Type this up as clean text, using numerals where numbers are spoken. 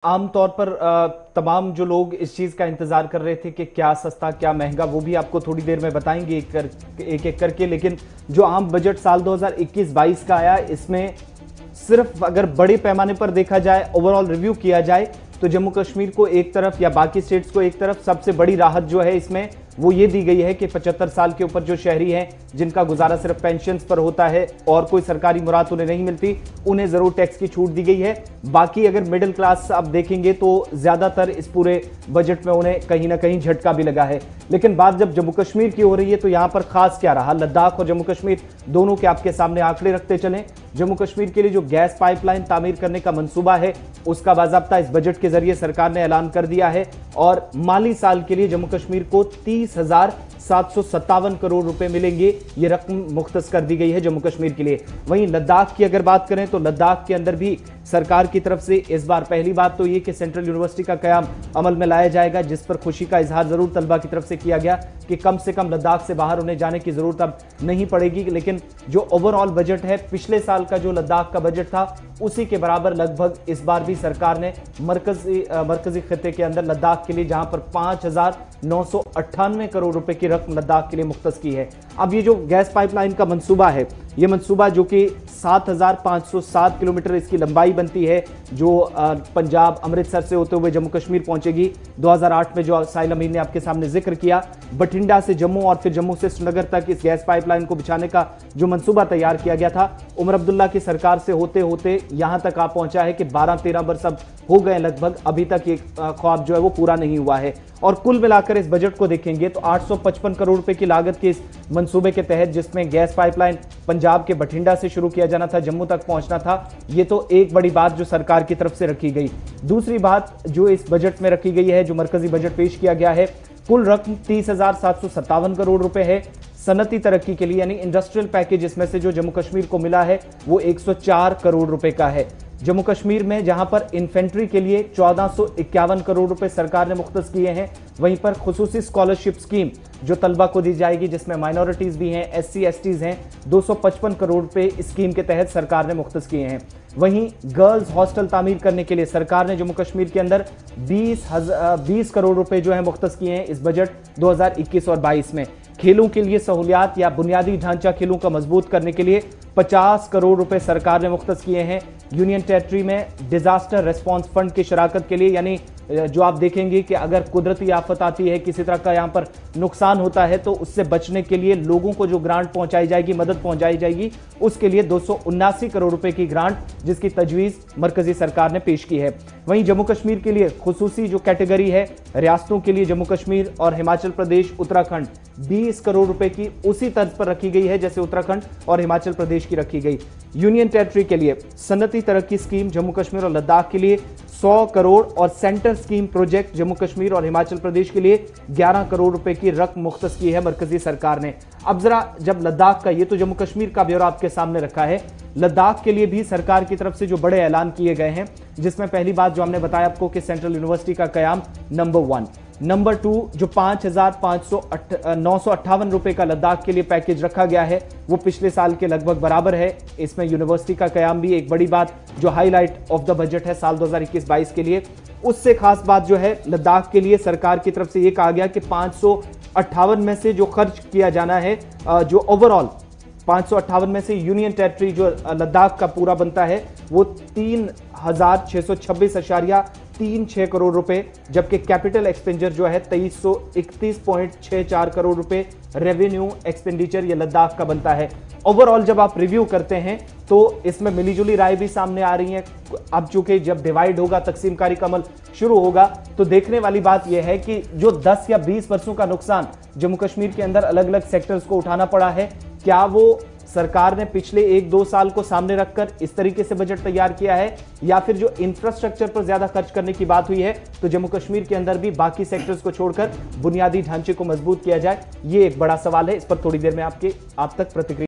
आमतौर पर तमाम जो लोग इस चीज का इंतजार कर रहे थे कि क्या सस्ता क्या महंगा, वो भी आपको थोड़ी देर में बताएंगे एक एक करके। लेकिन जो आम बजट साल 2021-22 का आया, इसमें सिर्फ अगर बड़े पैमाने पर देखा जाए, ओवरऑल रिव्यू किया जाए, तो जम्मू कश्मीर को एक तरफ या बाकी स्टेट्स को एक तरफ सबसे बड़ी राहत जो है इसमें वो ये दी गई है कि 75 साल के ऊपर जो शहरी हैं जिनका गुजारा सिर्फ पेंशन पर होता है और कोई सरकारी मुराद उन्हें नहीं मिलती, उन्हें जरूर टैक्स की छूट दी गई है। बाकी अगर मिडिल क्लास आप देखेंगे तो ज्यादातर इस पूरे बजट में उन्हें कहीं ना कहीं झटका भी लगा है। लेकिन बात जब जम्मू कश्मीर की हो रही है तो यहां पर खास क्या रहा, लद्दाख और जम्मू कश्मीर दोनों के आपके सामने आंकड़े रखते चलें। जम्मू कश्मीर के लिए जो गैस पाइपलाइन तामीर करने का मंसूबा है उसका बाकायदा इस बजट के जरिए सरकार ने ऐलान कर दिया है और माली साल के लिए जम्मू कश्मीर को 30,757 करोड़ रुपए मिलेंगे। ये रकम मुख्तस कर दी गई है जम्मू कश्मीर के लिए। वहीं लद्दाख की अगर बात करें तो लद्दाख के अंदर भी सरकार की तरफ से इस बार पहली बात तो ये कि सेंट्रल यूनिवर्सिटी का कयाम अमल में लाया जाएगा, जिस पर खुशी का इजहार जरूर तलबा की तरफ से किया गया कि कम से कम लद्दाख से बाहर उन्हें जाने की जरूरत अब नहीं पड़ेगी। लेकिन जो ओवरऑल बजट है, पिछले साल का जो लद्दाख का बजट था उसी के बराबर लगभग इस बार भी सरकार ने मरकजी खित्ते के अंदर लद्दाख के लिए, जहां पर 5,998 करोड़ रुपए की रकम लद्दाख के लिए मुख्तस की है। अब ये जो गैस पाइपलाइन का मंसूबा है, ये मंसूबा जो कि 7,507 किलोमीटर इसकी लंबाई बनती है, जो पंजाब अमृतसर से होते हुए जम्मू कश्मीर पहुंचेगी। 2008 में जो साहिल अमीन ने आपके सामने जिक्र किया, बठिंडा से जम्मू और फिर जम्मू से श्रीनगर तक इस गैस पाइपलाइन को बिछाने का जो मंसूबा तैयार किया गया था, उमर अब्दुल्ला की सरकार से होते होते यहां तक आ पहुंचा है कि 12-13 वर्ष अब हो गए लगभग, अभी तक ये ख्वाब जो है वो पूरा नहीं हुआ है। और कुल मिलाकर इस बजट को देखेंगे तो 855 करोड़ रुपए की लागत के इस मंसूबे के तहत, जिसमें गैस पाइपलाइन पंजाब के बठिंडा से शुरू किया जाना था, जम्मू तक पहुंचना था, ये तो एक बड़ी बात जो सरकार की तरफ से रखी गई। दूसरी बात जो इस बजट में रखी गई है, जो मरकजी बजट पेश किया गया है, कुल रकम 30,757 करोड़ रुपए है सनती तरक्की के लिए, यानी इंडस्ट्रियल पैकेज। इसमें से जो जम्मू कश्मीर को मिला है वो 104 करोड़ रुपए का है। जम्मू कश्मीर में जहां पर इन्फेंट्री के लिए 1451 करोड़ रुपए सरकार ने मुख्तस किए हैं, वहीं पर खुसूसी स्कॉलरशिप स्कीम जो तलबा को दी जाएगी, जिसमें माइनॉरिटीज भी हैं, SC STs हैं, 255 करोड़ रुपए इस स्कीम के तहत सरकार ने मुख्तस किए हैं। वहीं गर्ल्स हॉस्टल तामीर करने के लिए सरकार ने जम्मू कश्मीर के अंदर 20 करोड़ रुपए जो है मुख्तस किए हैं इस बजट 2021 और 22 में। खेलों के लिए सहूलियात या बुनियादी ढांचा खेलों का मजबूत करने के लिए 50 करोड़ रुपए सरकार ने मुख्तस किए हैं। यूनियन टेरिटरी में डिजास्टर रिस्पांस फंड की शराकत के लिए, यानी जो आप देखेंगे कि अगर कुदरती आफत आती है, किसी तरह का यहां पर नुकसान होता है, तो उससे बचने के लिए लोगों को जो ग्रांट पहुंचाई जाएगी, मदद पहुंचाई जाएगी, उसके लिए 279 करोड़ रुपए की ग्रांट, जिसकी तजवीज मरकजी सरकार ने पेश की है। वहीं जम्मू कश्मीर के लिए खुसूसी जो कैटेगरी है, रियासतों के लिए जम्मू कश्मीर और हिमाचल प्रदेश, उत्तराखंड, 20 करोड़ रुपए की उसी तर्ज पर रखी गई है जैसे उत्तराखंड और हिमाचल प्रदेश की रखी गई। यूनियन टेरिटरी के लिए सनती तरक्की स्कीम जम्मू कश्मीर और लद्दाख के लिए 100 करोड़ और centre scheme project Jammu Kashmir और हिमाचल प्रदेश के लिए 11 करोड़ रुपए की रकम मुख्तस की है मरकजी सरकार ने। अब जरा जब लद्दाख का, ये तो जम्मू कश्मीर का ब्यौरा आपके सामने रखा है, लद्दाख के लिए भी सरकार की तरफ से जो बड़े ऐलान किए गए हैं, जिसमें पहली बात जो हमने बताया आपको कि सेंट्रल यूनिवर्सिटी का कयाम नंबर 1, नंबर 2 जो 5,958 रुपए का लद्दाख के लिए पैकेज रखा गया है वो पिछले साल के लगभग बराबर है। इसमें यूनिवर्सिटी का कयाम भी एक बड़ी बात जो हाईलाइट ऑफ द बजट है साल 2021-22 के लिए। उससे खास बात जो है, लद्दाख के लिए सरकार की तरफ से ये कहा गया कि 558 में से जो खर्च किया जाना है, जो ओवरऑल 558 में से यूनियन टेरिटरी जो लद्दाख का पूरा बनता है वो 3,626.36 करोड़ रुपए, जबकि कैपिटल एक्सपेंडिचर जो है 2331.64 करोड़ रुपए रेवेन्यू एक्सपेंडिचर ये लद्दाख का बनता है। ओवरऑल जब आप रिव्यू करते हैं तो इसमें मिलीजुली राय भी सामने आ रही है। अब चूंकि जब डिवाइड होगा, तकसीमकारी का अमल शुरू होगा, तो देखने वाली बात यह है कि जो 10 या 20 वर्षों का नुकसान जम्मू कश्मीर के अंदर अलग अलग सेक्टर्स को उठाना पड़ा है, क्या वो सरकार ने पिछले 1-2 साल को सामने रखकर इस तरीके से बजट तैयार किया है, या फिर जो इंफ्रास्ट्रक्चर पर ज्यादा खर्च करने की बात हुई है तो जम्मू कश्मीर के अंदर भी बाकी सेक्टर्स को छोड़कर बुनियादी ढांचे को मजबूत किया जाए, ये एक बड़ा सवाल है। इस पर थोड़ी देर में आप तक प्रतिक्रिया